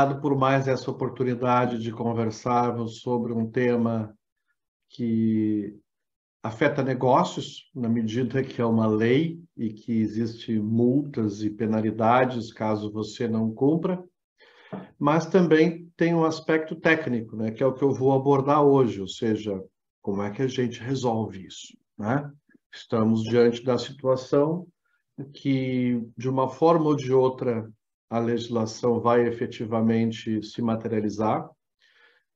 Obrigado por mais essa oportunidade de conversarmos sobre um tema que afeta negócios, na medida que é uma lei e que existem multas e penalidades caso você não cumpra, mas também tem um aspecto técnico, né, que é o que eu vou abordar hoje, ou seja, como é que a gente resolve isso, né? Estamos diante da situação que, de uma forma ou de outra, a legislação vai efetivamente se materializar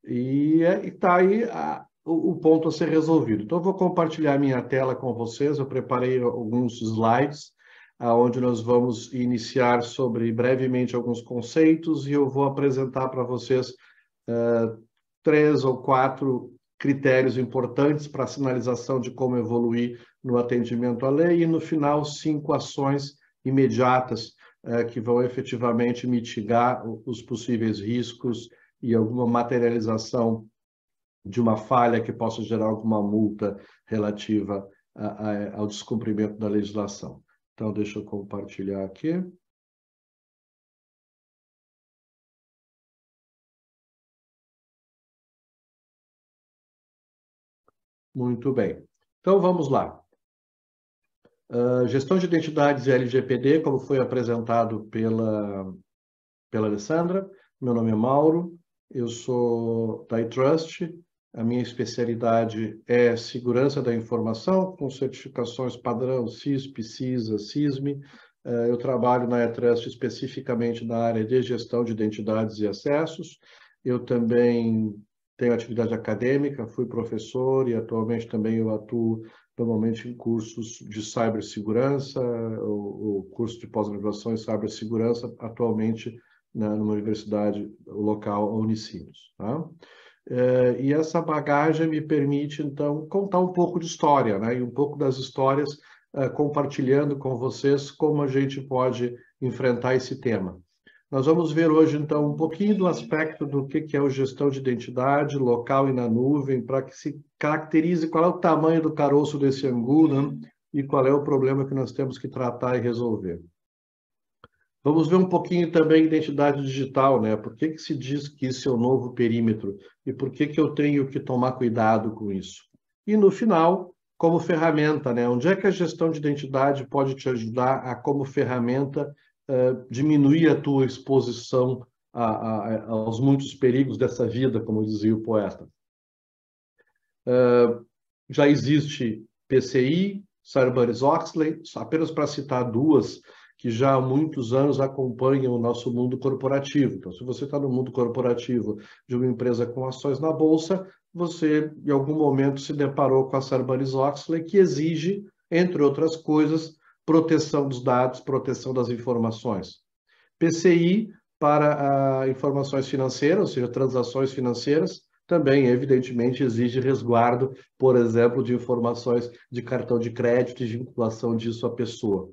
e está aí o ponto a ser resolvido. Então, eu vou compartilhar minha tela com vocês. Eu preparei alguns slides, onde nós vamos iniciar sobre, brevemente, alguns conceitos e eu vou apresentar para vocês 3 ou 4 critérios importantes para a sinalização de como evoluir no atendimento à lei e, no final, 5 ações imediatas que vão efetivamente mitigar os possíveis riscos e alguma materialização de uma falha que possa gerar alguma multa relativa ao descumprimento da legislação. Então, deixa eu compartilhar aqui. Muito bem. Então, vamos lá. Gestão de identidades e LGPD, como foi apresentado pela Alessandra. Meu nome é Mauro, eu sou da iTrust. A minha especialidade é segurança da informação, com certificações padrão CISP, CISA, CISME. Eu trabalho na iTrust especificamente na área de gestão de identidades e acessos. Eu também tenho atividade acadêmica, fui professor e atualmente também eu atuo normalmente em cursos de cibersegurança, ou curso de pós-graduação em cibersegurança, atualmente numa universidade local, a Unicinos. Tá? E essa bagagem me permite, então, contar um pouco de história, né? E um pouco das histórias, compartilhando com vocês como a gente pode enfrentar esse tema. Nós vamos ver hoje, então, um pouquinho do aspecto do que é a gestão de identidade local e na nuvem, para que se caracterize qual é o tamanho do caroço desse angu, né? E qual é o problema que nós temos que tratar e resolver. Vamos ver um pouquinho também identidade digital, né? Por que se diz que isso é o novo perímetro? E por que eu tenho que tomar cuidado com isso? E, no final, como ferramenta, né? Onde é que a gestão de identidade pode te ajudar a, como ferramenta, diminuir a tua exposição aos muitos perigos dessa vida, como dizia o poeta? Já existe PCI, Sarbanes-Oxley, apenas para citar duas, que já há muitos anos acompanham o nosso mundo corporativo. Então, se você está no mundo corporativo de uma empresa com ações na Bolsa, você, em algum momento, se deparou com a Sarbanes-Oxley, que exige, entre outras coisas, proteção dos dados, proteção das informações. PCI para informações financeiras, ou seja, transações financeiras, também, evidentemente, exige resguardo, por exemplo, de informações de cartão de crédito e vinculação disso à pessoa.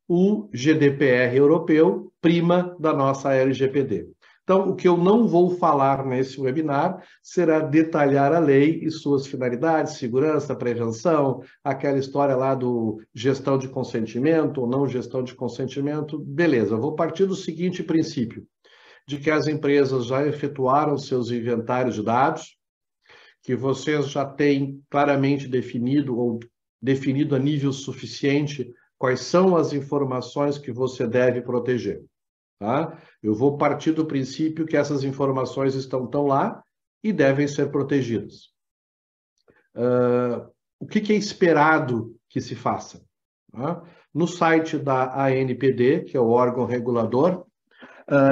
O GDPR europeu prima da nossa LGPD. Então, o que eu não vou falar nesse webinar será detalhar a lei e suas finalidades, segurança, prevenção, aquela história lá do gestão de consentimento ou não gestão de consentimento. Beleza, eu vou partir do seguinte princípio, de que as empresas já efetuaram seus inventários de dados, que vocês já têm claramente definido ou definido a nível suficiente quais são as informações que você deve proteger. Tá? Eu vou partir do princípio que essas informações estão lá e devem ser protegidas. O que é esperado que se faça? Tá? No site da ANPD, que é o órgão regulador,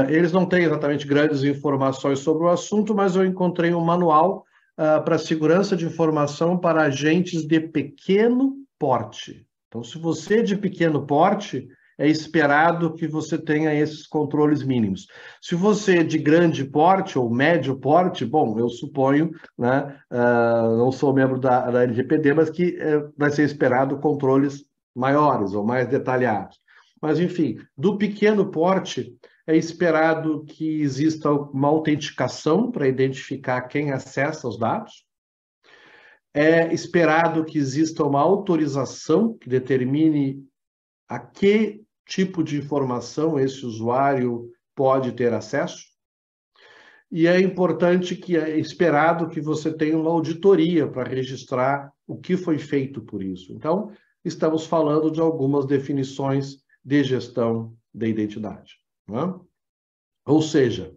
eles não têm exatamente grandes informações sobre o assunto, mas eu encontrei um manual para segurança de informação para agentes de pequeno porte. Então, se você é de pequeno porte, é esperado que você tenha esses controles mínimos. Se você é de grande porte ou médio porte, bom, eu suponho, né, não sou membro da LGPD, mas que vai ser esperado controles maiores ou mais detalhados. Mas, enfim, do pequeno porte, é esperado que exista uma autenticação para identificar quem acessa os dados. É esperado que exista uma autorização que determine a que tipo de informação esse usuário pode ter acesso. e é importante que é esperado que você tenha uma auditoria para registrar o que foi feito por isso. Então, estamos falando de algumas definições de gestão da identidade, não é? Ou seja,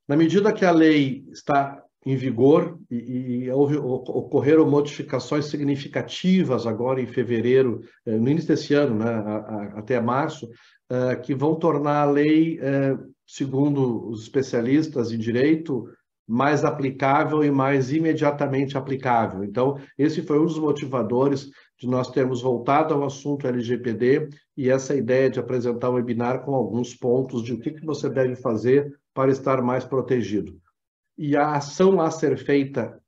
na medida que a lei está em vigor e ocorreram modificações significativas agora em fevereiro, no início desse ano, né, até março, que vão tornar a lei, segundo os especialistas em direito, mais aplicável e mais imediatamente aplicável. Então, esse foi um dos motivadores de nós termos voltado ao assunto LGPD e essa ideia de apresentar um webinar com alguns pontos de o que você deve fazer para estar mais protegido. E a ação a ser feita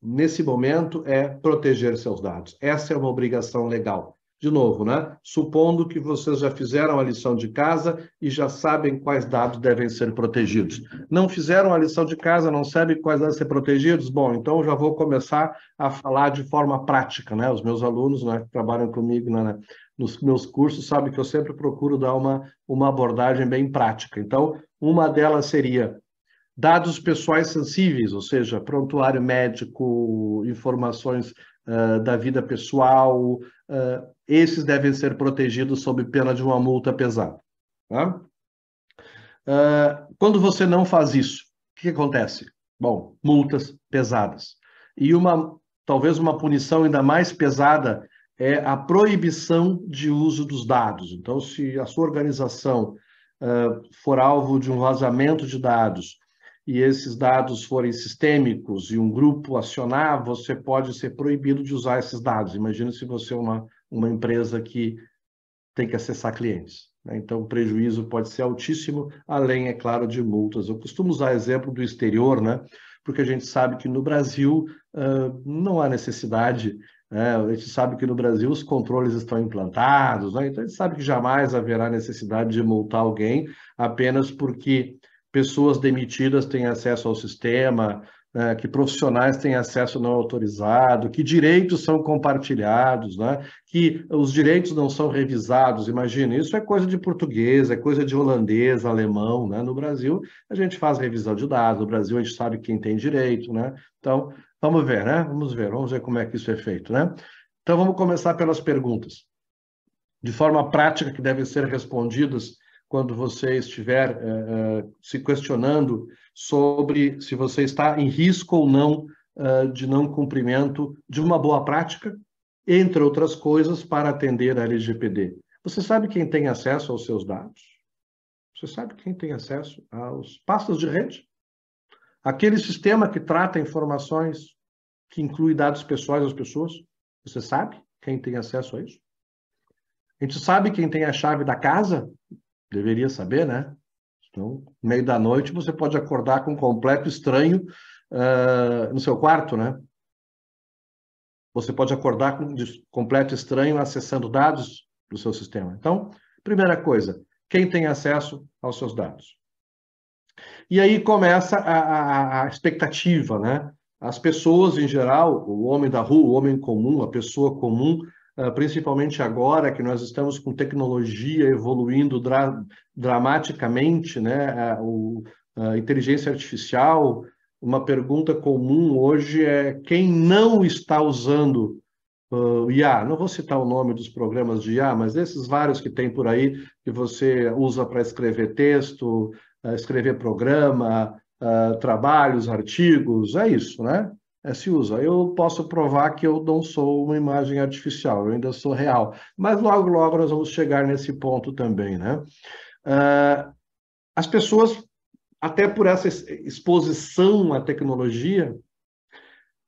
nesse momento é proteger seus dados. Essa é uma obrigação legal. De novo, né? Supondo que vocês já fizeram a lição de casa e já sabem quais dados devem ser protegidos. Não fizeram a lição de casa, não sabem quais devem ser protegidos? Bom, então já vou começar a falar de forma prática, né? Os meus alunos, né, que trabalham comigo, né, nos meus cursos, sabem que eu sempre procuro dar uma abordagem bem prática. Então, uma delas seria dados pessoais sensíveis, ou seja, prontuário médico, informações da vida pessoal, esses devem ser protegidos sob pena de uma multa pesada. Tá? Quando você não faz isso, o que acontece? Bom, multas pesadas. E talvez uma punição ainda mais pesada é a proibição de uso dos dados. Então, se a sua organização for alvo de um vazamento de dados, e esses dados forem sistêmicos e um grupo acionar, você pode ser proibido de usar esses dados. Imagina se você é uma empresa que tem que acessar clientes, né? Então, o prejuízo pode ser altíssimo, além, é claro, de multas. Eu costumo usar exemplo do exterior, né? Porque a gente sabe que no Brasil não há necessidade, né? A gente sabe que no Brasil os controles estão implantados, né? Então a gente sabe que jamais haverá necessidade de multar alguém apenas porque pessoas demitidas têm acesso ao sistema, que profissionais têm acesso não autorizado, que direitos são compartilhados, né? Que os direitos não são revisados. Imagina, isso é coisa de português, é coisa de holandês, alemão, né? No Brasil, a gente faz revisão de dados, no Brasil a gente sabe quem tem direito, né? Então, vamos ver, né? Vamos ver como é que isso é feito, né? Então, vamos começar pelas perguntas. De forma prática, que devem ser respondidas quando você estiver se questionando sobre se você está em risco ou não de não cumprimento de uma boa prática, entre outras coisas, para atender a LGPD. Você sabe quem tem acesso aos seus dados? Você sabe quem tem acesso aos pastas de rede? Aquele sistema que trata informações que inclui dados pessoais das pessoas? Você sabe quem tem acesso a isso? A gente sabe quem tem a chave da casa? Deveria saber, né? Então, no meio da noite, você pode acordar com um completo estranho no seu quarto, né? Você pode acordar com um completo estranho acessando dados do seu sistema. Então, primeira coisa, quem tem acesso aos seus dados? E aí começa a expectativa, né? As pessoas, em geral, o homem da rua, o homem comum, a pessoa comum, principalmente agora que nós estamos com tecnologia evoluindo dramaticamente, né? A inteligência artificial, uma pergunta comum hoje é quem não está usando o IA. Não vou citar o nome dos programas de IA, mas esses vários que tem por aí, que você usa para escrever texto, escrever programa, trabalhos, artigos, é isso, né? Se usa. Eu posso provar que eu não sou uma imagem artificial, eu ainda sou real. Mas logo, logo nós vamos chegar nesse ponto também, né? As pessoas, até por essa exposição à tecnologia,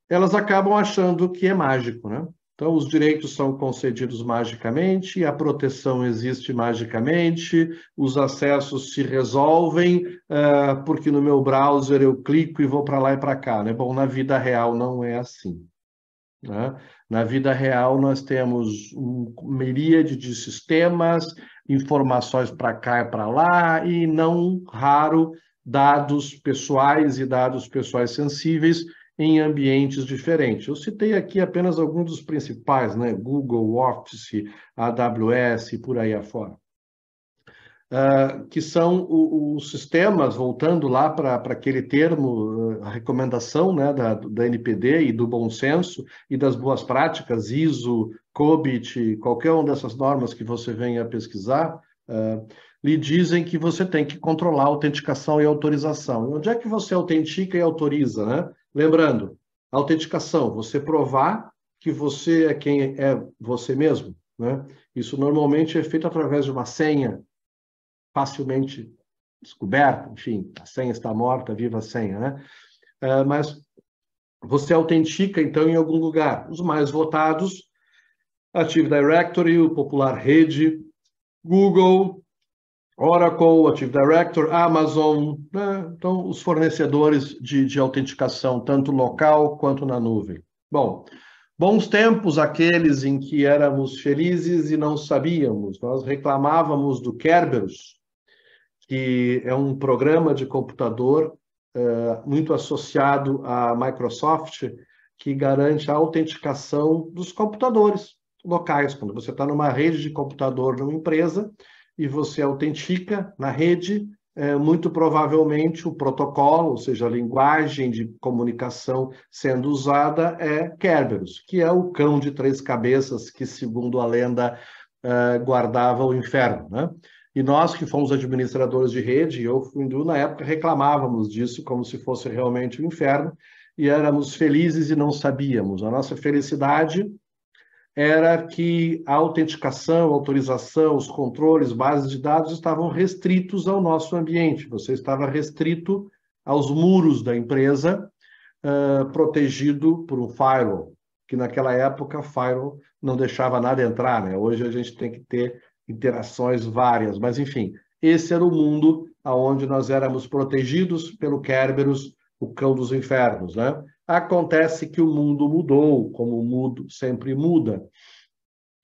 elas acabam achando que é mágico, né? Então, os direitos são concedidos magicamente, a proteção existe magicamente, os acessos se resolvem, porque no meu browser eu clico e vou para lá e para cá, né? Bom, na vida real não é assim, né? Na vida real nós temos uma miríade de sistemas, informações para cá e para lá, e não raro dados pessoais e dados pessoais sensíveis em ambientes diferentes. Eu citei aqui apenas alguns dos principais, né? Google, Office, AWS e por aí afora. que são os sistemas, voltando lá para aquele termo, a recomendação, né, da NPD e do bom senso e das boas práticas, ISO, COBIT, qualquer uma dessas normas que você venha pesquisar, lhe dizem que você tem que controlar a autenticação e autorização. Onde é que você autentica e autoriza, né? Lembrando, autenticação, você provar que você é quem é você mesmo, né? Isso normalmente é feito através de uma senha facilmente descoberta, enfim, a senha está morta, viva a senha, né? Mas você autentica, então, em algum lugar. Os mais votados, Active Directory, o popular Rede, Google, Oracle, Active Directory, Amazon, né? Então, os fornecedores de autenticação, tanto local quanto na nuvem. Bom, bons tempos aqueles em que éramos felizes e não sabíamos. Nós reclamávamos do Kerberos, que é um programa de computador muito associado à Microsoft, que garante a autenticação dos computadores locais. Quando você está numa rede de computador numa empresa e você autentica na rede, muito provavelmente o protocolo, ou seja, a linguagem de comunicação sendo usada é Kerberos, que é o cão de três cabeças que, segundo a lenda, guardava o inferno, né? E nós, que fomos administradores de rede, eu fui na época, reclamávamos disso como se fosse realmente o inferno, e éramos felizes e não sabíamos. A nossa felicidade era que a autenticação, a autorização, os controles, bases de dados estavam restritos ao nosso ambiente. Você estava restrito aos muros da empresa, protegido por um firewall, que naquela época firewall não deixava nada entrar, né? Hoje a gente tem que ter interações várias, mas enfim, esse era o mundo onde nós éramos protegidos pelo Kerberos, o cão dos infernos, né? Acontece que o mundo mudou, como o mundo sempre muda,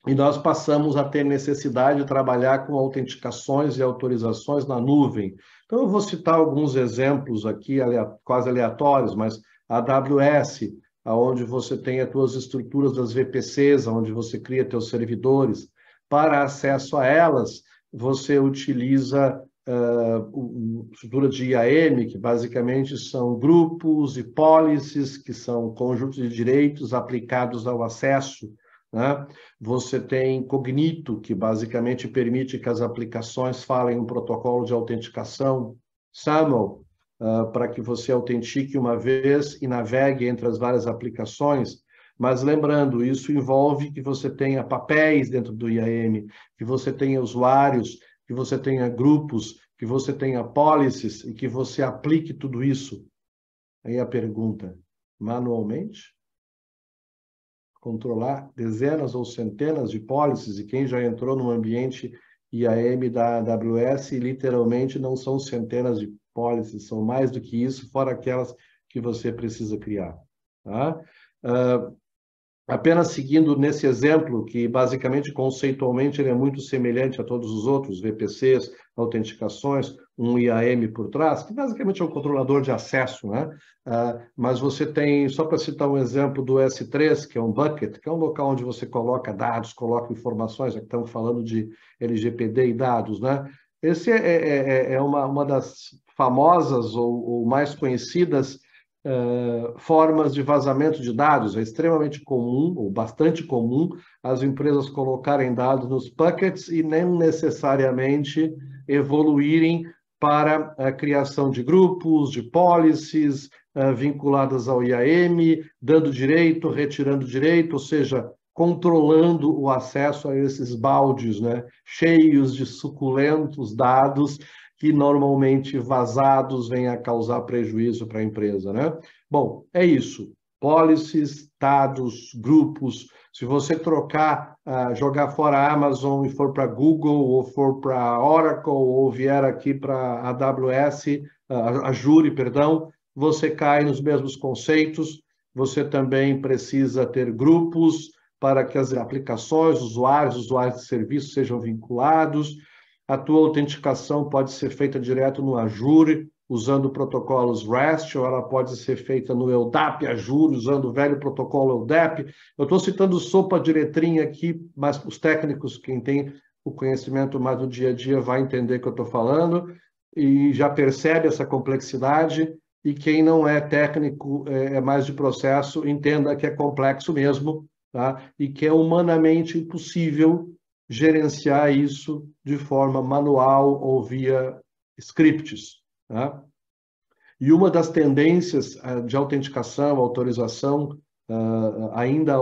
e nós passamos a ter necessidade de trabalhar com autenticações e autorizações na nuvem. Então, eu vou citar alguns exemplos aqui, quase aleatórios, mas a AWS, onde você tem as suas estruturas das VPCs, onde você cria seus servidores. Para acesso a elas, você utiliza estrutura de IAM, que basicamente são grupos e policies, que são conjuntos de direitos aplicados ao acesso, né? Você tem Cognito, que basicamente permite que as aplicações falem um protocolo de autenticação, SAML, para que você autentique uma vez e navegue entre as várias aplicações. Mas lembrando, isso envolve que você tenha papéis dentro do IAM, que você tenha usuários, que você tenha grupos, que você tenha policies e que você aplique tudo isso. Aí a pergunta, manualmente? Controlar dezenas ou centenas de policies, e quem já entrou no ambiente IAM da AWS, literalmente não são centenas de policies, são mais do que isso, fora aquelas que você precisa criar. Tá? Apenas seguindo nesse exemplo, que basicamente, conceitualmente, ele é muito semelhante a todos os outros, VPCs, autenticações, um IAM por trás, que basicamente é um controlador de acesso, né? Mas você tem, só para citar um exemplo do S3, que é um bucket, que é um local onde você coloca dados, coloca informações, já que estamos falando de LGPD e dados, né? Esse é uma das famosas ou mais conhecidas formas de vazamento de dados. É extremamente comum, ou bastante comum, as empresas colocarem dados nos buckets e nem necessariamente evoluírem para a criação de grupos, de policies vinculadas ao IAM, dando direito, retirando direito, ou seja, controlando o acesso a esses baldes, né, cheios de suculentos dados que normalmente vazados vêm a causar prejuízo para a empresa, né? Bom, é isso. Policies, dados, grupos. Se você trocar, jogar fora a Amazon e for para Google, ou for para Oracle, ou vier aqui para a AWS, Azure, perdão, você cai nos mesmos conceitos. Você também precisa ter grupos para que as aplicações, usuários de serviço sejam vinculados. A tua autenticação pode ser feita direto no Azure, usando protocolos REST, ou ela pode ser feita no LDAP Azure, usando o velho protocolo LDAP. Eu estou citando sopa de letrinha aqui, mas os técnicos, quem tem o conhecimento mais do dia a dia vai entender o que eu estou falando e já percebe essa complexidade, e quem não é técnico, é mais de processo, entenda que é complexo mesmo, tá? E que é humanamente impossível gerenciar isso de forma manual ou via scripts, tá? E uma das tendências de autenticação, autorização, ainda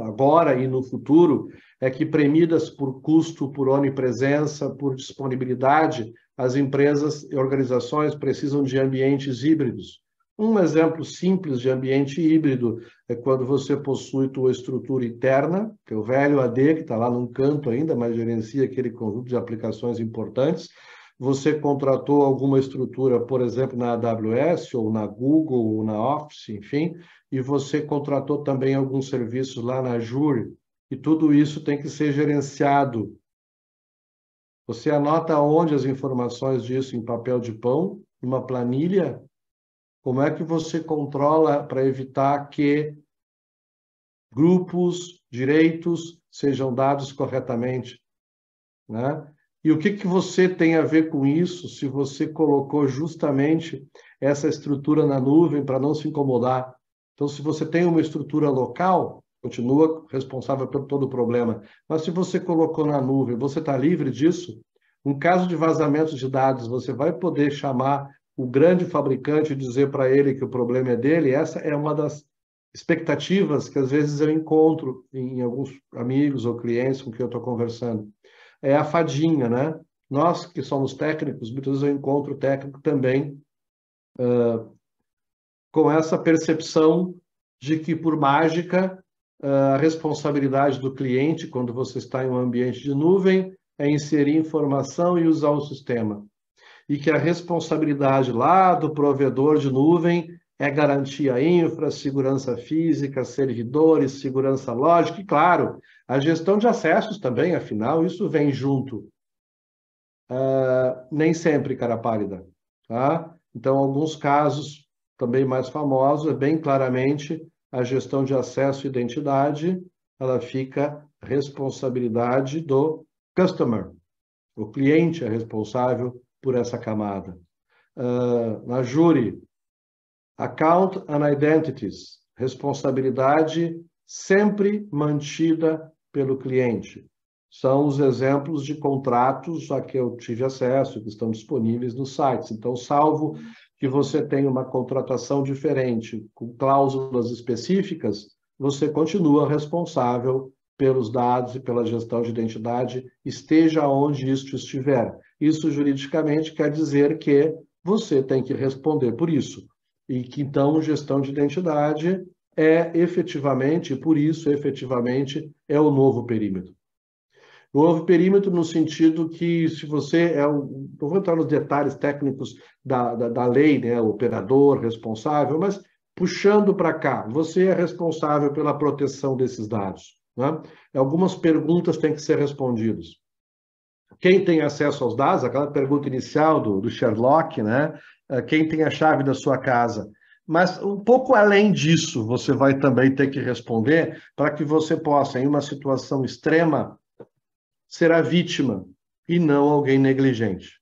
agora e no futuro, é que, premidas por custo, por onipresença, por disponibilidade, as empresas e organizações precisam de ambientes híbridos. Um exemplo simples de ambiente híbrido é quando você possui tua estrutura interna, que é o velho AD, que está lá num canto ainda, mas gerencia aquele conjunto de aplicações importantes. Você contratou alguma estrutura, por exemplo, na AWS, ou na Google, ou na Office, enfim, e você contratou também alguns serviços lá na Azure, e tudo isso tem que ser gerenciado. Você anota onde as informações disso em papel de pão, numa planilha. Como é que você controla para evitar que grupos, direitos sejam dados corretamente, né? E o que você tem a ver com isso se você colocou justamente essa estrutura na nuvem para não se incomodar? Então, se você tem uma estrutura local, continua responsável por todo o problema. Mas se você colocou na nuvem, você está livre disso? Um caso de vazamento de dados, você vai poder chamar o grande fabricante e dizer para ele que o problema é dele? Essa é uma das expectativas que às vezes eu encontro em alguns amigos ou clientes com quem eu estou conversando. É a fadinha, né? Nós que somos técnicos, muitas vezes eu encontro técnico também com essa percepção de que, por mágica, a responsabilidade do cliente, quando você está em um ambiente de nuvem, é inserir informação e usar o sistema. E que a responsabilidade lá do provedor de nuvem é garantir a infra, segurança física, servidores, segurança lógica, e, claro, a gestão de acessos também, afinal, isso vem junto. Nem sempre, cara pálida, tá? Então, alguns casos também mais famosos, é bem claramente a gestão de acesso e identidade, ela fica responsabilidade do customer. O cliente é responsável por essa camada. Na Azure, Account and Identities, responsabilidade sempre mantida pelo cliente. São os exemplos de contratos a que eu tive acesso, que estão disponíveis nos sites. Então, salvo que você tenha uma contratação diferente, com cláusulas específicas, você continua responsável pelos dados e pela gestão de identidade, esteja onde isto estiver. Isso, juridicamente, quer dizer que você tem que responder por isso. E que, então, gestão de identidade é efetivamente, e por isso, efetivamente, é o novo perímetro. O novo perímetro no sentido que, se você não vou entrar nos detalhes técnicos da lei, né, operador, responsável, mas puxando para cá, você é responsável pela proteção desses dados, né? Algumas perguntas têm que ser respondidas. Quem tem acesso aos dados, aquela pergunta inicial do Sherlock, né? Quem tem a chave da sua casa? Mas um pouco além disso, você vai também ter que responder para que você possa, em uma situação extrema, ser a vítima e não alguém negligente.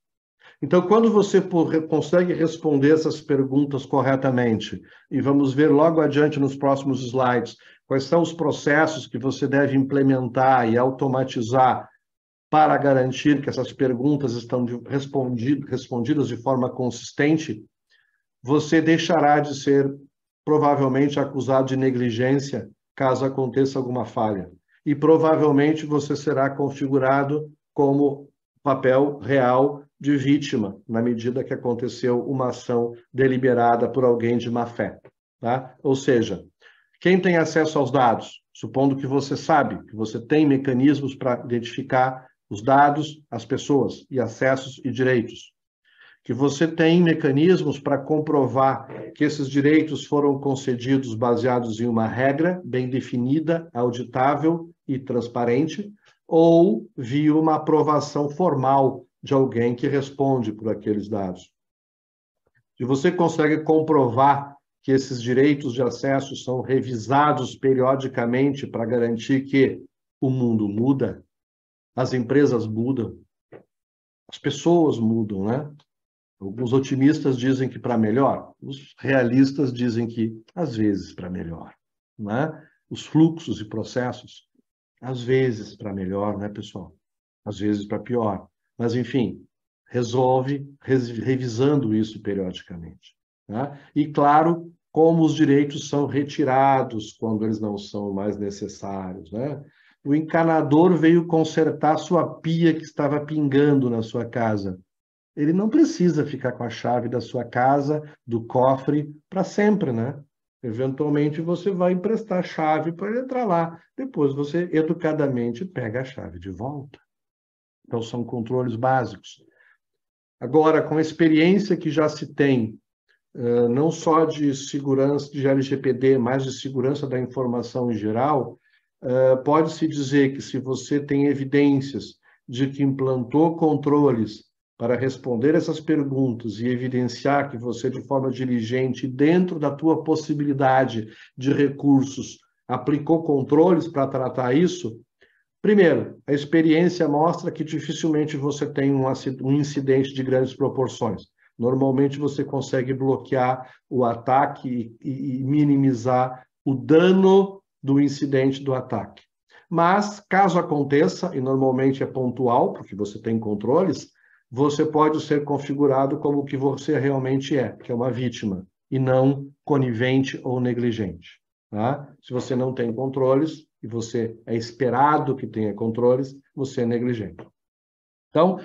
Então, quando você consegue responder essas perguntas corretamente, e vamos ver logo adiante nos próximos slides, quais são os processos que você deve implementar e automatizar para garantir que essas perguntas estão respondidas de forma consistente, você deixará de ser provavelmente acusado de negligência caso aconteça alguma falha. E provavelmente você será configurado como papel real de vítima, na medida que aconteceu uma ação deliberada por alguém de má fé, tá? Ou seja, quem tem acesso aos dados, supondo que você sabe, que você tem mecanismos para identificar os dados, as pessoas, e acessos e direitos, que você tem mecanismos para comprovar que esses direitos foram concedidos baseados em uma regra bem definida, auditável e transparente, ou via uma aprovação formal de alguém que responde por aqueles dados. Se você consegue comprovar que esses direitos de acesso são revisados periodicamente para garantir que o mundo muda, as empresas mudam, as pessoas mudam, né? Alguns otimistas dizem que para melhor, os realistas dizem que às vezes para melhor, né? Os fluxos e processos, às vezes para melhor, né, pessoal? Às vezes para pior. Mas, enfim, resolve revisando isso periodicamente, né? E, claro, como os direitos são retirados quando eles não são mais necessários, né? O encanador veio consertar sua pia que estava pingando na sua casa. Ele não precisa ficar com a chave da sua casa, do cofre, para sempre, né? Eventualmente você vai emprestar a chave para ele entrar lá. Depois você educadamente pega a chave de volta. Então são controles básicos. Agora, com a experiência que já se tem, não só de segurança de LGPD, mas de segurança da informação em geral, pode-se dizer que se você tem evidências de que implantou controles para responder essas perguntas e evidenciar que você, de forma diligente, dentro da tua possibilidade de recursos, aplicou controles para tratar isso, primeiro, a experiência mostra que dificilmente você tem um incidente de grandes proporções. Normalmente você consegue bloquear o ataque e minimizar o dano do incidente do ataque. Mas, caso aconteça, e normalmente é pontual, porque você tem controles, você pode ser configurado como o que você realmente é, que é uma vítima, e não conivente ou negligente. Tá? Se você não tem controles, e você é esperado que tenha controles, você é negligente. Então,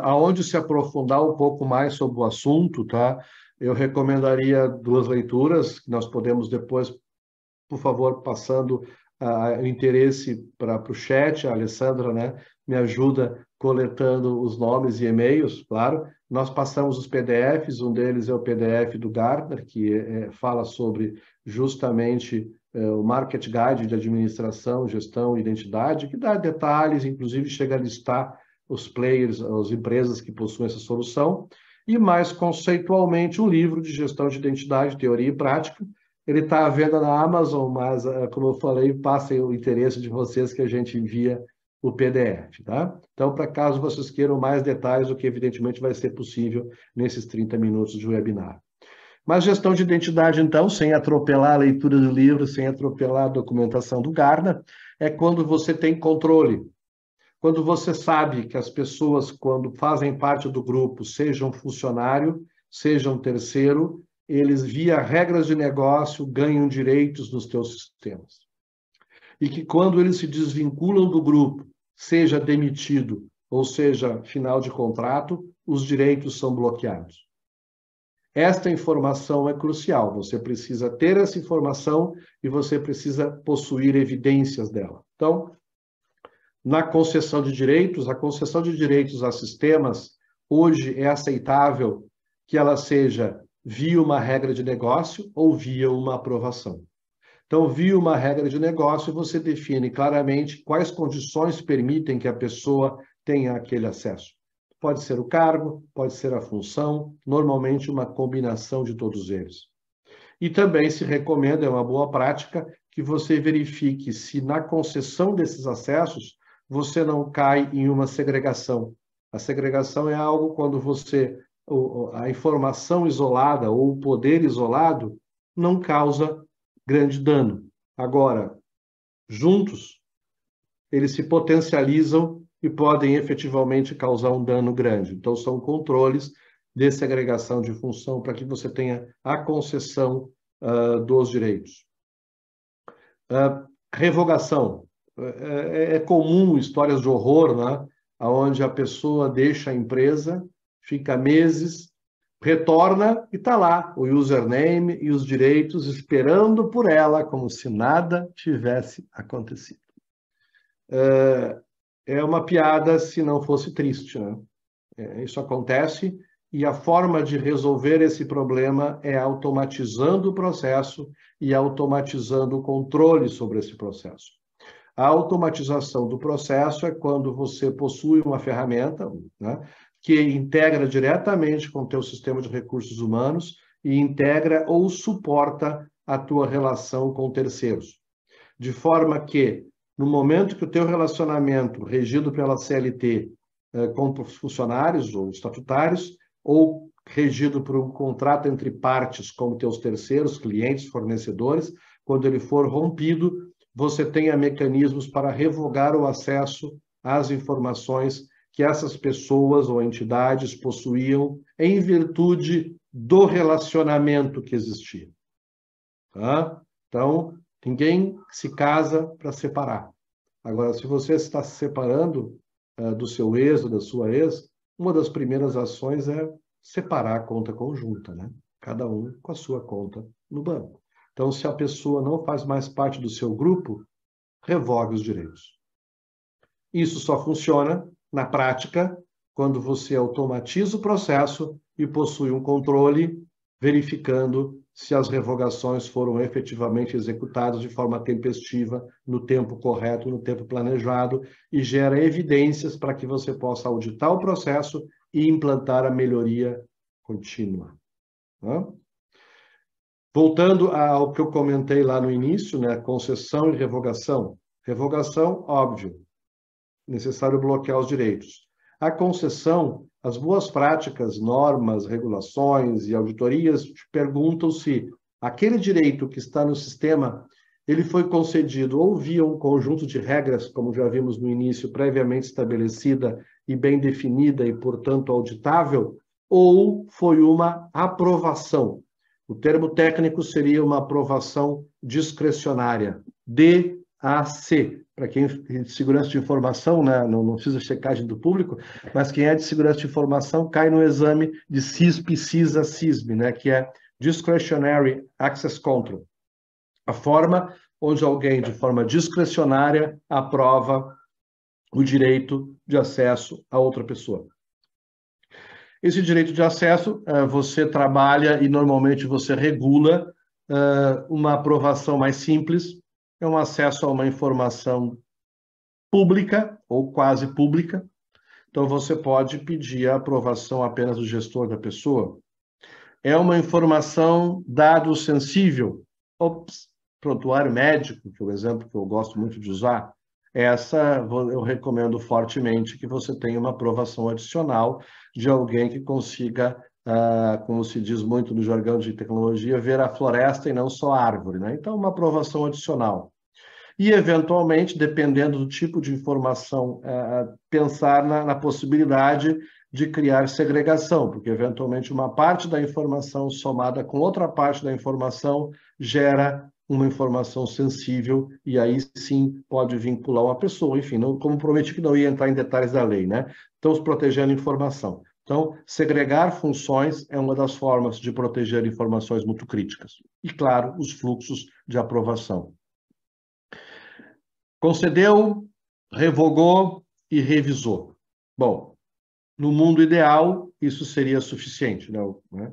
aonde se aprofundar um pouco mais sobre o assunto, tá? Eu recomendaria 2 leituras, que nós podemos depois, por favor, passando o interesse para o chat, a Alessandra, né, me ajuda coletando os nomes e e-mails, claro. Nós passamos os PDFs, um deles é o PDF do Gartner, que fala sobre justamente o Market Guide de Administração, Gestão e Identidade, que dá detalhes, inclusive chega a listar os players, as empresas que possuem essa solução, e mais conceitualmente um livro de gestão de identidade, teoria e prática. Ele está à venda na Amazon, mas, como eu falei, passem o interesse de vocês que a gente envia o PDF, tá? Então, para caso vocês queiram mais detalhes, o que evidentemente vai ser possível nesses 30 minutos de webinar. Mas gestão de identidade, então, sem atropelar a leitura do livro, sem atropelar a documentação do Gartner, é quando você tem controle. Quando você sabe que as pessoas, quando fazem parte do grupo, sejam funcionário, sejam terceiro, eles, via regras de negócio, ganham direitos nos teus sistemas. E que quando eles se desvinculam do grupo, seja demitido ou seja final de contrato, os direitos são bloqueados. Esta informação é crucial. Você precisa ter essa informação e você precisa possuir evidências dela. Então, na concessão de direitos, a concessão de direitos a sistemas, hoje é aceitável que ela seja via uma regra de negócio ou via uma aprovação. Então, via uma regra de negócio, você define claramente quais condições permitem que a pessoa tenha aquele acesso. Pode ser o cargo, pode ser a função, normalmente uma combinação de todos eles. E também se recomenda, é uma boa prática, que você verifique se na concessão desses acessos você não cai em uma segregação. A segregação é algo quando a informação isolada ou o poder isolado não causa grande dano. Agora, juntos, eles se potencializam e podem efetivamente causar um dano grande. Então, são controles de segregação de função para que você tenha a concessão dos direitos. Revogação. É comum histórias de horror, né? Onde a pessoa deixa a empresa, fica meses, retorna e está lá o username e os direitos esperando por ela, como se nada tivesse acontecido. É uma piada se não fosse triste, né? Isso acontece e a forma de resolver esse problema é automatizando o processo e automatizando o controle sobre esse processo. A automatização do processo é quando você possui uma ferramenta, né, que integra diretamente com o teu sistema de recursos humanos e integra ou suporta a tua relação com terceiros. De forma que No momento que o teu relacionamento, regido pela CLT, com funcionários ou estatutários, ou regido por um contrato entre partes, como teus terceiros, clientes, fornecedores, quando ele for rompido, você tenha mecanismos para revogar o acesso às informações que essas pessoas ou entidades possuíam em virtude do relacionamento que existia. Tá? Então, ninguém se casa para separar. Agora, se você está se separando do seu ex ou da sua ex, uma das primeiras ações é separar a conta conjunta, né? Cada um com a sua conta no banco. Então, se a pessoa não faz mais parte do seu grupo, revogue os direitos. Isso só funciona, na prática, quando você automatiza o processo e possui um controle verificando se as revogações foram efetivamente executadas de forma tempestiva, no tempo correto, no tempo planejado, e gera evidências para que você possa auditar o processo e implantar a melhoria contínua. Né? Voltando ao que eu comentei lá no início, né, concessão e revogação. Revogação, óbvio, necessário bloquear os direitos. A concessão, as boas práticas, normas, regulações e auditorias te perguntam se aquele direito que está no sistema, ele foi concedido ou via um conjunto de regras, como já vimos no início, previamente estabelecida e bem definida e, portanto, auditável, ou foi uma aprovação. O termo técnico seria uma aprovação discrecionária, DAC, para quem é de segurança de informação, né? Não precisa checagem do público, mas quem é de segurança de informação cai no exame de CISP, CISA, CISB, né? Que é Discretionary Access Control. A forma onde alguém, de forma discrecionária, aprova o direito de acesso a outra pessoa. Esse direito de acesso, você trabalha e normalmente você regula uma aprovação mais simples, é um acesso a uma informação pública ou quase pública. Então, você pode pedir a aprovação apenas do gestor da pessoa. É uma informação dado sensível. Prontuário médico, que é o exemplo que eu gosto muito de usar, essa eu recomendo fortemente que você tenha uma aprovação adicional de alguém que consiga, como se diz muito no jargão de tecnologia, ver a floresta e não só a árvore, né? Então, uma aprovação adicional. E, eventualmente, dependendo do tipo de informação, pensar na possibilidade de criar segregação, porque, eventualmente, uma parte da informação somada com outra parte da informação gera uma informação sensível e aí sim pode vincular uma pessoa. Enfim, não, como prometi que não ia entrar em detalhes da lei, né? Estamos protegendo a informação. Então, segregar funções é uma das formas de proteger informações muito críticas. E, claro, os fluxos de aprovação. Concedeu, revogou e revisou. Bom, no mundo ideal, isso seria suficiente, não, né?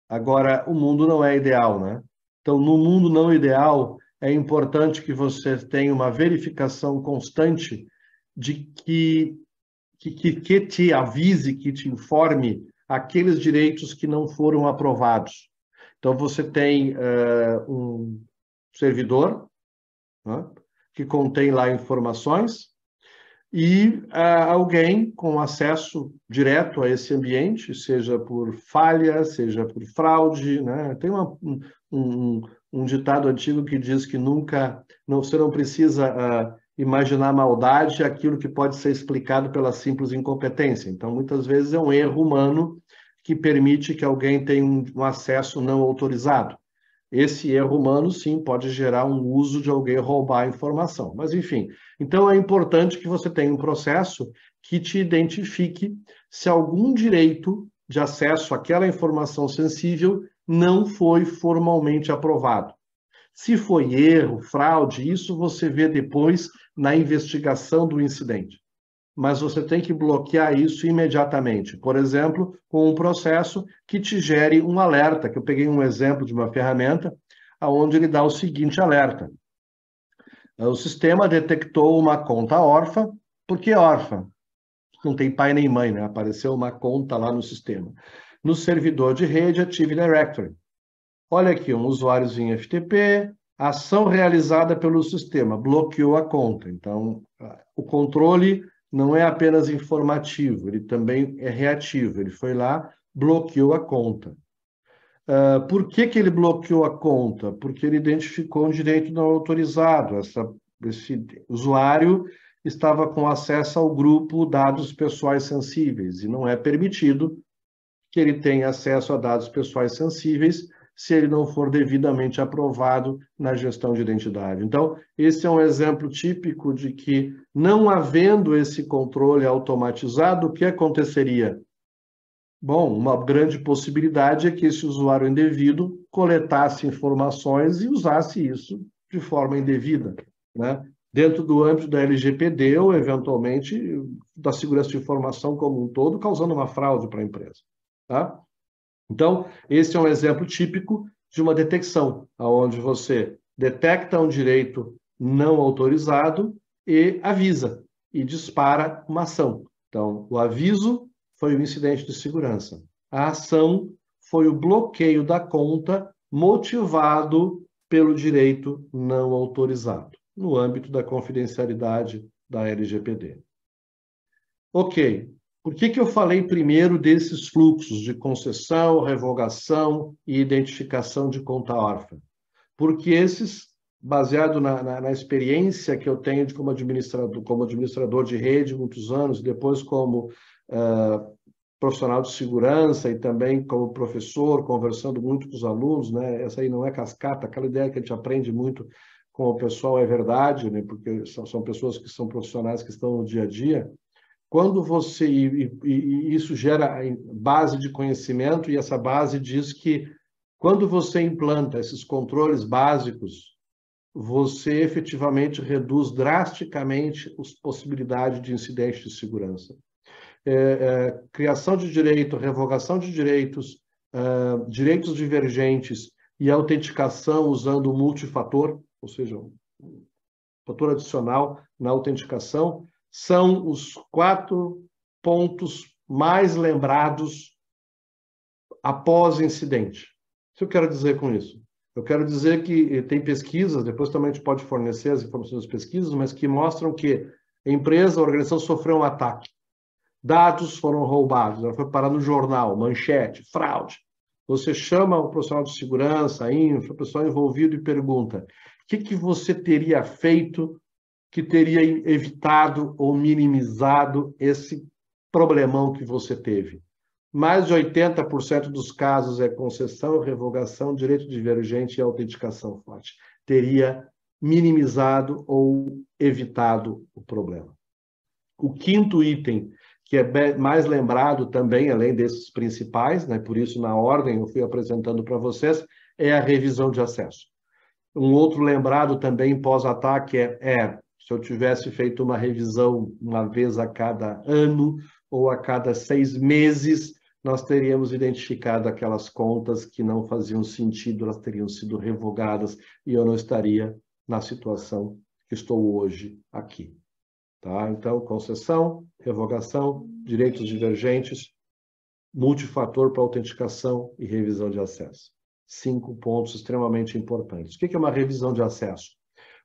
Agora, o mundo não é ideal, né? Então, no mundo não ideal, é importante que você tenha uma verificação constante de que te avise, que te informe aqueles direitos que não foram aprovados. Então, você tem um servidor, né, que contém lá informações, e alguém com acesso direto a esse ambiente, seja por falha, seja por fraude, né? Tem um ditado antigo que diz que você não precisa imaginar maldade, aquilo que pode ser explicado pela simples incompetência. Então, muitas vezes é um erro humano que permite que alguém tenha um acesso não autorizado. Esse erro humano, sim, pode gerar um uso de alguém roubar a informação. Mas, enfim, então é importante que você tenha um processo que te identifique se algum direito de acesso àquela informação sensível não foi formalmente aprovado. Se foi erro, fraude, isso você vê depois na investigação do incidente. Mas você tem que bloquear isso imediatamente. Por exemplo, com um processo que te gere um alerta, que eu peguei um exemplo de uma ferramenta onde ele dá o seguinte alerta. O sistema detectou uma conta órfã. Por que órfã? Não tem pai nem mãe, né? Apareceu uma conta lá no sistema. No servidor de rede Active Directory. Olha aqui, um usuáriozinho FTP, Ação realizada pelo sistema, bloqueou a conta. Então, o controle não é apenas informativo, ele também é reativo. Ele foi lá, bloqueou a conta. Por que ele bloqueou a conta? Porque ele identificou um direito não autorizado. Esse usuário estava com acesso ao grupo dados pessoais sensíveis e não é permitido que ele tenha acesso a dados pessoais sensíveis se ele não for devidamente aprovado na gestão de identidade. Então, esse é um exemplo típico de que, não havendo esse controle automatizado, o que aconteceria? Bom, uma grande possibilidade é que esse usuário indevido coletasse informações e usasse isso de forma indevida, né? Dentro do âmbito da LGPD ou, eventualmente, da segurança de informação como um todo, causando uma fraude para a empresa. Tá? Então, esse é um exemplo típico de uma detecção, onde você detecta um direito não autorizado e avisa, e dispara uma ação. Então, o aviso foi o incidente de segurança. A ação foi o bloqueio da conta motivado pelo direito não autorizado, no âmbito da confidencialidade da LGPD. Ok. Por que eu falei primeiro desses fluxos de concessão, revogação e identificação de conta órfã? Porque esses, baseado na experiência que eu tenho como administrador de rede, muitos anos, depois como profissional de segurança e também como professor, conversando muito com os alunos, né? Essa aí não é cascata, aquela ideia que a gente aprende muito com o pessoal é verdade, né? Porque são pessoas que são profissionais que estão no dia a dia. Quando você... E isso gera base de conhecimento, e essa base diz que quando você implanta esses controles básicos, você efetivamente reduz drasticamente as possibilidades de incidentes de segurança. Criação de direito, revogação de direitos, direitos divergentes e autenticação usando o multifator, ou seja, um fator adicional na autenticação, são os 4 pontos mais lembrados após incidente. O que eu quero dizer com isso? Eu quero dizer que tem pesquisas, depois também a gente pode fornecer as informações das pesquisas, mas que mostram que a empresa, a organização sofreu um ataque. Dados foram roubados, ela foi parar no jornal, manchete, fraude. Você chama o profissional de segurança, a infra, o pessoal envolvido e pergunta: o que você teria feito que teria evitado ou minimizado esse problemão que você teve? Mais de 80% dos casos é concessão, revogação, direito divergente e autenticação forte. Teria minimizado ou evitado o problema. O quinto item, que é mais lembrado também, além desses principais, né? Por isso, na ordem, eu fui apresentando para vocês, é a revisão de acesso. Um outro lembrado também pós-ataque se eu tivesse feito uma revisão uma vez a cada ano ou a cada 6 meses, nós teríamos identificado aquelas contas que não faziam sentido, elas teriam sido revogadas e eu não estaria na situação que estou hoje aqui. Tá? Então, concessão, revogação, direitos divergentes, multifator para autenticação e revisão de acesso. 5 pontos extremamente importantes. O que é uma revisão de acesso?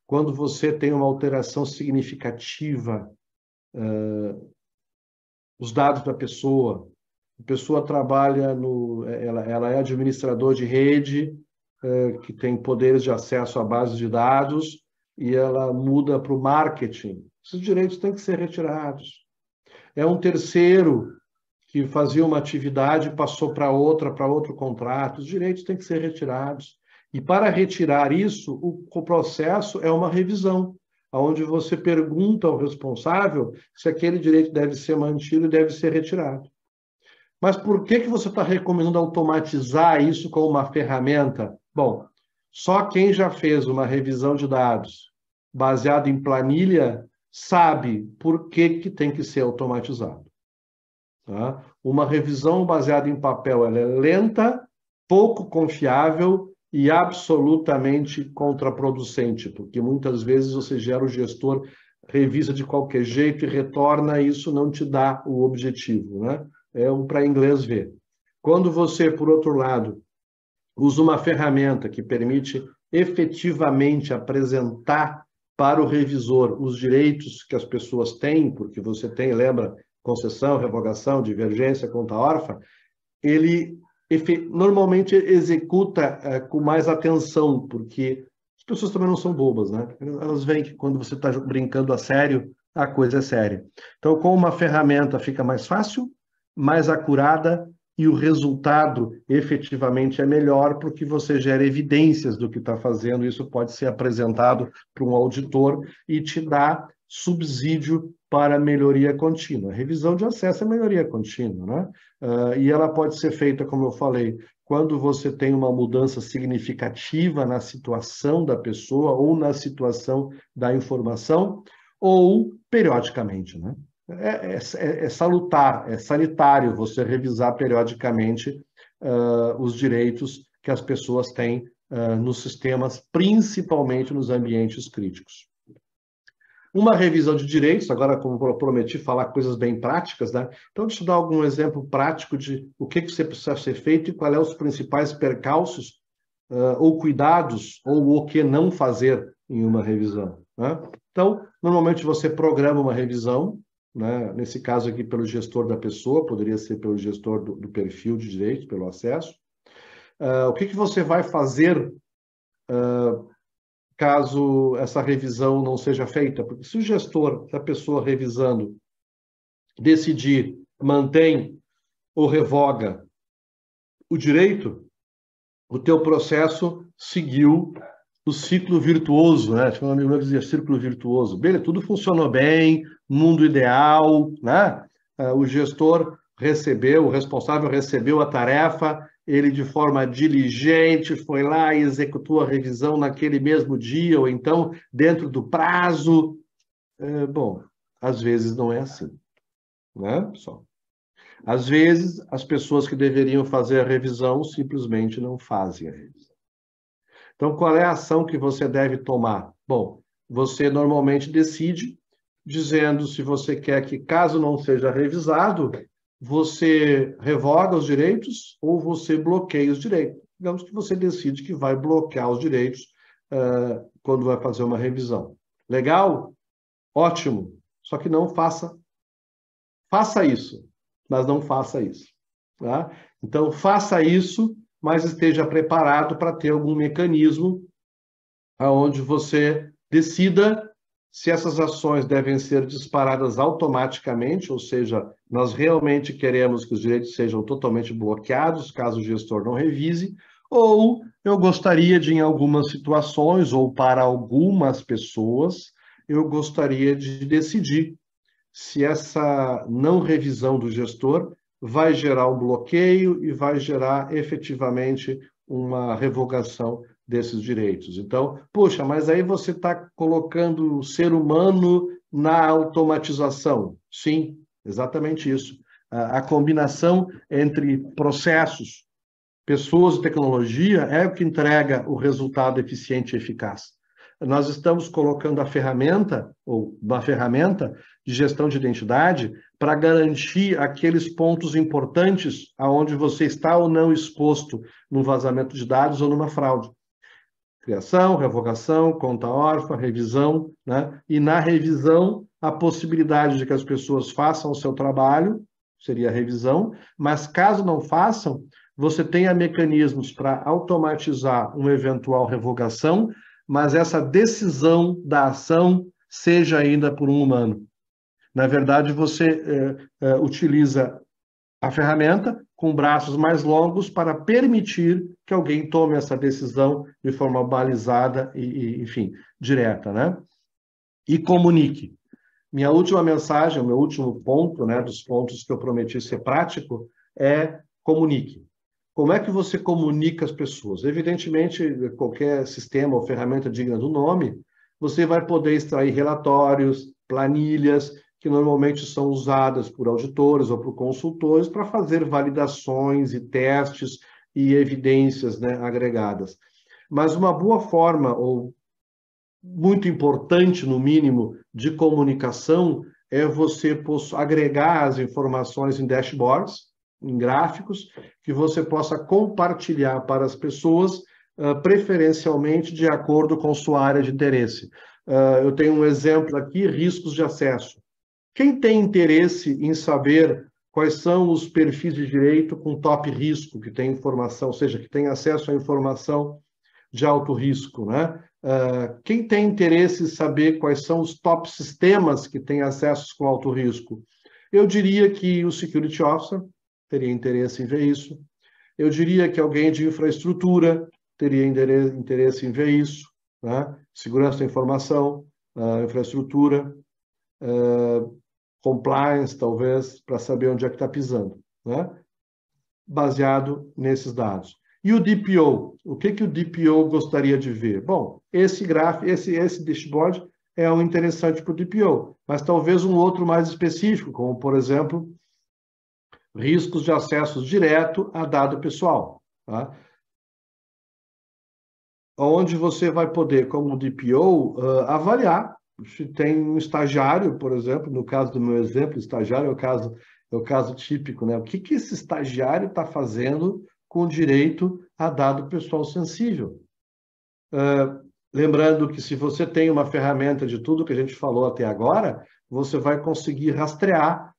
Quando você tem uma alteração significativa nos dados da pessoa, a pessoa trabalha ela é administrador de rede, que tem poderes de acesso à base de dados, e ela muda para o marketing. Esses direitos têm que ser retirados. É um terceiro que fazia uma atividade e passou para outro contrato. Os direitos têm que ser retirados. E para retirar isso, o processo é uma revisão, onde você pergunta ao responsável se aquele direito deve ser mantido e deve ser retirado. Mas por que você está recomendando automatizar isso com uma ferramenta? Bom, só quem já fez uma revisão de dados baseada em planilha sabe por que tem que ser automatizado. Tá? Uma revisão baseada em papel ela é lenta, pouco confiável e absolutamente contraproducente, porque muitas vezes você gera o gestor, revisa de qualquer jeito e retorna, e isso não te dá o objetivo, né? É um para inglês ver. Quando você, por outro lado, usa uma ferramenta que permite efetivamente apresentar para o revisor os direitos que as pessoas têm, porque você tem, lembra, concessão, revogação, divergência, conta órfã, ele normalmente executa com mais atenção, porque as pessoas também não são bobas, né? Elas veem que quando você está brincando a sério, a coisa é séria. Então, com uma ferramenta fica mais fácil, mais acurada, e o resultado efetivamente é melhor, porque você gera evidências do que está fazendo, isso pode ser apresentado para um auditor e te dá subsídio para melhoria contínua. Revisão de acesso é melhoria contínua, né? E ela pode ser feita, como eu falei, quando você tem uma mudança significativa na situação da pessoa ou na situação da informação, ou periodicamente, né? É salutar, é sanitário você revisar periodicamente os direitos que as pessoas têm nos sistemas, principalmente nos ambientes críticos. Uma revisão de direitos, agora, como eu prometi, falar coisas bem práticas, né? Então, deixa eu dar algum exemplo prático de o que você precisa ser feito e quais são os principais percalços ou cuidados, ou o que não fazer em uma revisão, né? Então, normalmente você programa uma revisão, né? Nesse caso aqui pelo gestor da pessoa, poderia ser pelo gestor do perfil de direito, pelo acesso. O que você vai fazer caso essa revisão não seja feita? Porque se o gestor da pessoa revisando decidir mantém ou revoga o direito, o teu processo seguiu o ciclo virtuoso, né? Tinha um amigo meu que dizia círculo virtuoso. Beleza, tudo funcionou bem, mundo ideal, né? O gestor recebeu, o responsável recebeu a tarefa, ele de forma diligente foi lá e executou a revisão naquele mesmo dia, ou então dentro do prazo. Bom, às vezes não é assim, né, pessoal? Às vezes, as pessoas que deveriam fazer a revisão simplesmente não fazem a revisão. Então, qual é a ação que você deve tomar? Bom, você normalmente decide dizendo se você quer que, caso não seja revisado, você revoga os direitos ou você bloqueia os direitos. Digamos que você decide que vai bloquear os direitos quando vai fazer uma revisão. Legal? Ótimo. Só que não faça isso, mas não faça isso. Tá? Então, faça isso, mas esteja preparado para ter algum mecanismo onde você decida se essas ações devem ser disparadas automaticamente, ou seja, nós realmente queremos que os direitos sejam totalmente bloqueados, caso o gestor não revise, ou eu gostaria de, em algumas situações, ou para algumas pessoas, eu gostaria de decidir se essa não revisão do gestor vai gerar um bloqueio e vai gerar efetivamente uma revogação desses direitos. Então, puxa, mas aí você está colocando o ser humano na automatização. Sim, exatamente isso. A combinação entre processos, pessoas e tecnologia é o que entrega o resultado eficiente e eficaz. Nós estamos colocando a ferramenta, ou uma ferramenta de gestão de identidade, para garantir aqueles pontos importantes aonde você está ou não exposto no vazamento de dados ou numa fraude. Criação, revogação, conta órfã, revisão, né? E na revisão, a possibilidade de que as pessoas façam o seu trabalho, seria a revisão, mas caso não façam, você tenha mecanismos para automatizar uma eventual revogação, mas essa decisão da ação seja ainda por um humano. Na verdade, você utiliza a ferramenta com braços mais longos para permitir que alguém tome essa decisão de forma balizada e enfim, direta, né? E comunique. Minha última mensagem, o meu último ponto, né, dos pontos que eu prometi ser prático, é comunique. Como é que você comunica as pessoas? Evidentemente, qualquer sistema ou ferramenta digna do nome, você vai poder extrair relatórios, planilhas, que normalmente são usadas por auditores ou por consultores para fazer validações e testes e evidências, né, agregadas. Mas uma boa forma, ou muito importante, no mínimo, de comunicação é você agregar as informações em dashboards, em gráficos, que você possa compartilhar para as pessoas preferencialmente de acordo com sua área de interesse. Eu tenho um exemplo aqui, riscos de acesso. Quem tem interesse em saber quais são os perfis de direito com top risco, que tem informação, ou seja, que tem acesso à informação de alto risco, né? Quem tem interesse em saber quais são os top sistemas que têm acessos com alto risco? Eu diria que o Security Officer teria interesse em ver isso. Eu diria que alguém de infraestrutura teria interesse em ver isso, né? Segurança da informação, infraestrutura, compliance, talvez, para saber onde é que está pisando, né? Baseado nesses dados. E o DPO? O que o DPO gostaria de ver? Bom, esse gráfico, esse dashboard é um interessante para o DPO, mas talvez um outro mais específico, como, por exemplo, riscos de acesso direto a dado pessoal, tá? Onde você vai poder, como DPO, avaliar se tem um estagiário, por exemplo, no caso do meu exemplo, estagiário é o caso típico, né? O que esse estagiário está fazendo com direito a dado pessoal sensível? Lembrando que se você tem uma ferramenta de tudo que a gente falou até agora, você vai conseguir rastrear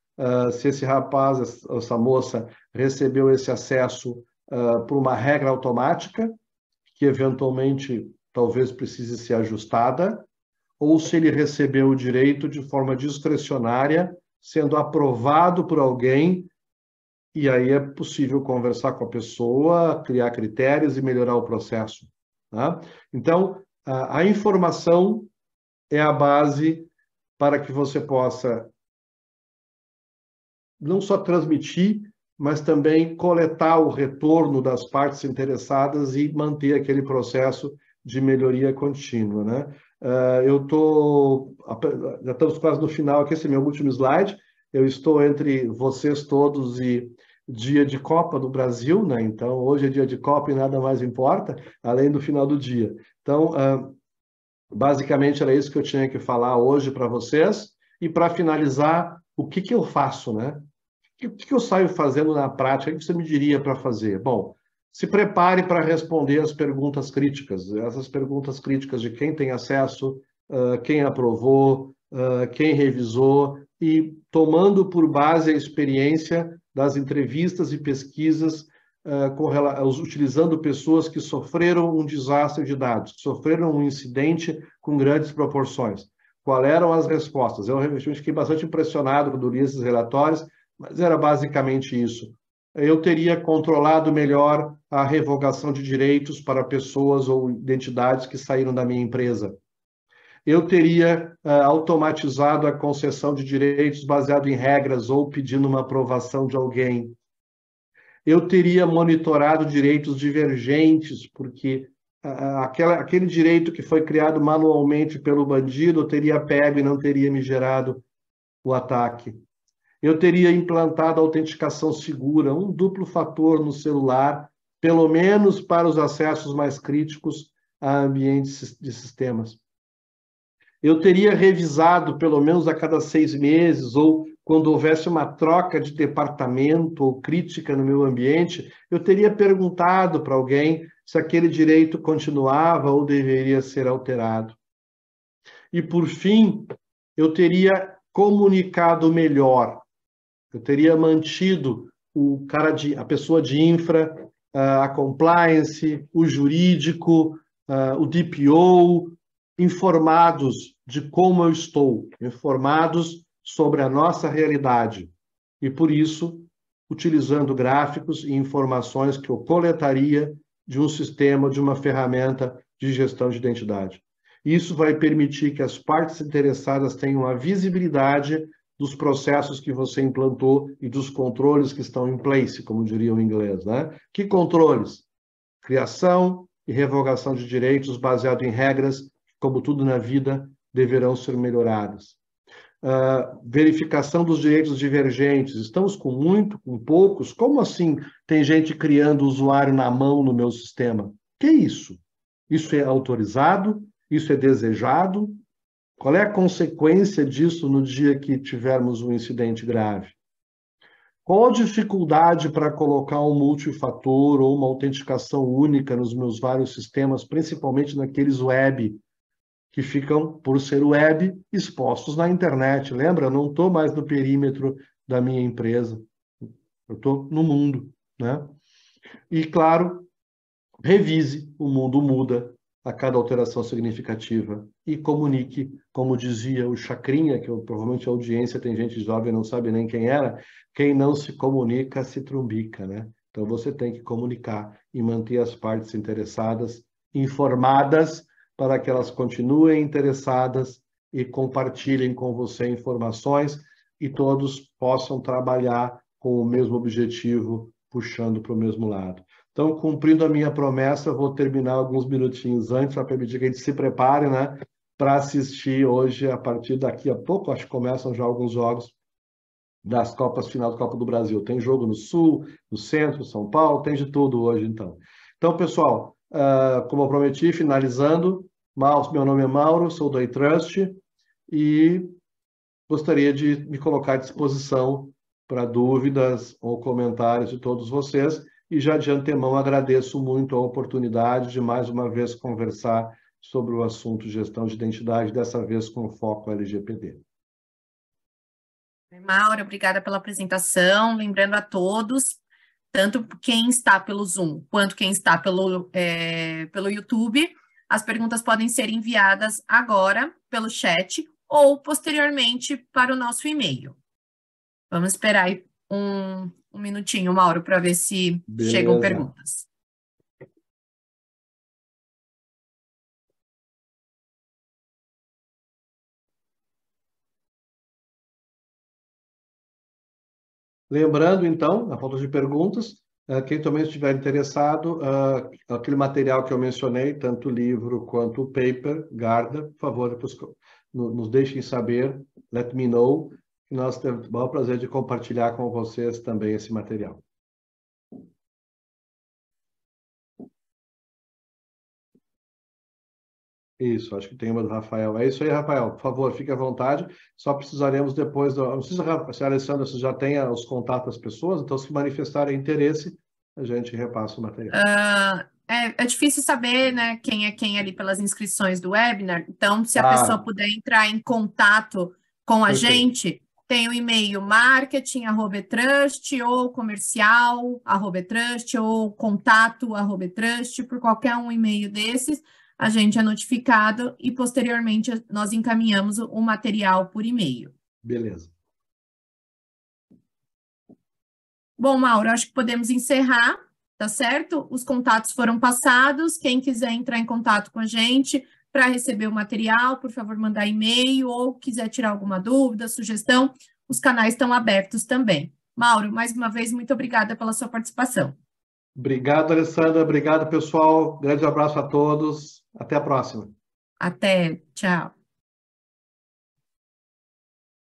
se esse rapaz, essa moça, recebeu esse acesso por uma regra automática, que eventualmente talvez precise ser ajustada, ou se ele recebeu o direito de forma discricionária, sendo aprovado por alguém, e aí é possível conversar com a pessoa, criar critérios e melhorar o processo, tá? Então, a informação é a base para que você possa não só transmitir, mas também coletar o retorno das partes interessadas e manter aquele processo de melhoria contínua, né? Já estamos quase no final aqui, esse é meu último slide. Eu estou entre vocês todos e dia de Copa do Brasil, né? Então, hoje é dia de Copa e nada mais importa, além do final do dia. Então, basicamente era isso que eu tinha que falar hoje para vocês. E para finalizar, o que eu faço, né? O que eu saio fazendo na prática? O que você me diria para fazer? Bom, se prepare para responder as perguntas críticas. Essas perguntas críticas de quem tem acesso, quem aprovou, quem revisou, e tomando por base a experiência das entrevistas e pesquisas, utilizando pessoas que sofreram um desastre de dados, que sofreram um incidente com grandes proporções. Quais eram as respostas? Eu realmente fiquei bastante impressionado quando li esses relatórios, mas era basicamente isso. Eu teria controlado melhor a revogação de direitos para pessoas ou identidades que saíram da minha empresa. Eu teria automatizado a concessão de direitos baseado em regras ou pedindo uma aprovação de alguém. Eu teria monitorado direitos divergentes, porque aquele direito que foi criado manualmente pelo bandido eu teria pego e não teria me gerado o ataque. Eu teria implantado autenticação segura, um duplo fator no celular, pelo menos para os acessos mais críticos a ambientes de sistemas. Eu teria revisado, pelo menos a cada 6 meses, ou quando houvesse uma troca de departamento ou crítica no meu ambiente, eu teria perguntado para alguém se aquele direito continuava ou deveria ser alterado. E, por fim, eu teria comunicado melhor. Eu teria mantido a pessoa de infra, a compliance, o jurídico, o DPO, informados de como eu estou, informados sobre a nossa realidade. E, por isso, utilizando gráficos e informações que eu coletaria de um sistema, de uma ferramenta de gestão de identidade. Isso vai permitir que as partes interessadas tenham a visibilidade dos processos que você implantou e dos controles que estão em place, como diria o inglês, né? Que controles? Criação e revogação de direitos baseado em regras, como tudo na vida, deverão ser melhoradas. Verificação dos direitos divergentes. Estamos com muito, com poucos? Como assim tem gente criando usuário na mão no meu sistema? Que isso? Isso é autorizado? Isso é desejado? Qual é a consequência disso no dia que tivermos um incidente grave? Qual a dificuldade para colocar um multifator ou uma autenticação única nos meus vários sistemas, principalmente naqueles web, que ficam, por ser web, expostos na internet? Lembra? Eu não estou mais no perímetro da minha empresa. Eu estou no mundo, né? E, claro, revise, o mundo muda a cada alteração significativa e comunique, como dizia o Chacrinha, que provavelmente a audiência tem gente jovem não sabe nem quem era, quem não se comunica se trumbica, né? Então você tem que comunicar e manter as partes interessadas informadas para que elas continuem interessadas e compartilhem com você informações e todos possam trabalhar com o mesmo objetivo, puxando para o mesmo lado. Então, cumprindo a minha promessa, eu vou terminar alguns minutinhos antes para permitir que a gente se prepare, né, para assistir hoje, a partir daqui a pouco, acho que começam já alguns jogos das Copas final da Copa do Brasil. Tem jogo no Sul, no Centro, São Paulo, tem de tudo hoje, então. Então, pessoal, como eu prometi, finalizando, meu nome é Mauro, sou do iTrust e gostaria de me colocar à disposição para dúvidas ou comentários de todos vocês. E já de antemão agradeço muito a oportunidade de mais uma vez conversar sobre o assunto gestão de identidade, dessa vez com foco LGPD. Mauro, obrigada pela apresentação. Lembrando a todos, tanto quem está pelo Zoom quanto quem está pelo YouTube, as perguntas podem ser enviadas agora pelo chat ou posteriormente para o nosso e-mail. Vamos esperar aí um minutinho, Mauro, para ver se chegam perguntas. Lembrando, então, a falta de perguntas, quem também estiver interessado, aquele material que eu mencionei, tanto o livro quanto o paper, guarda, por favor, nos deixem saber, let me know, que nós temos o maior prazer de compartilhar com vocês também esse material. Isso, acho que tem uma do Rafael. É isso aí, Rafael. Por favor, fique à vontade. Só precisaremos depois... Não sei se a Alessandra se já tem os contatos das pessoas, então se manifestarem interesse, a gente repassa o material. É difícil saber, né, quem é quem ali pelas inscrições do webinar. Então, se a pessoa puder entrar em contato com a gente, tem o e-mail marketing@etrust ou comercial@etrust ou contato@etrust, por qualquer um e-mail desses, a gente é notificado e posteriormente nós encaminhamos o material por e-mail. Beleza. Bom, Mauro, acho que podemos encerrar, tá certo? Os contatos foram passados. Quem quiser entrar em contato com a gente para receber o material, por favor, mandar e-mail ou quiser tirar alguma dúvida, sugestão, os canais estão abertos também. Mauro, mais uma vez, muito obrigada pela sua participação. Obrigado, Alessandra. Obrigado, pessoal. Grande abraço a todos. Até a próxima. Até. Tchau.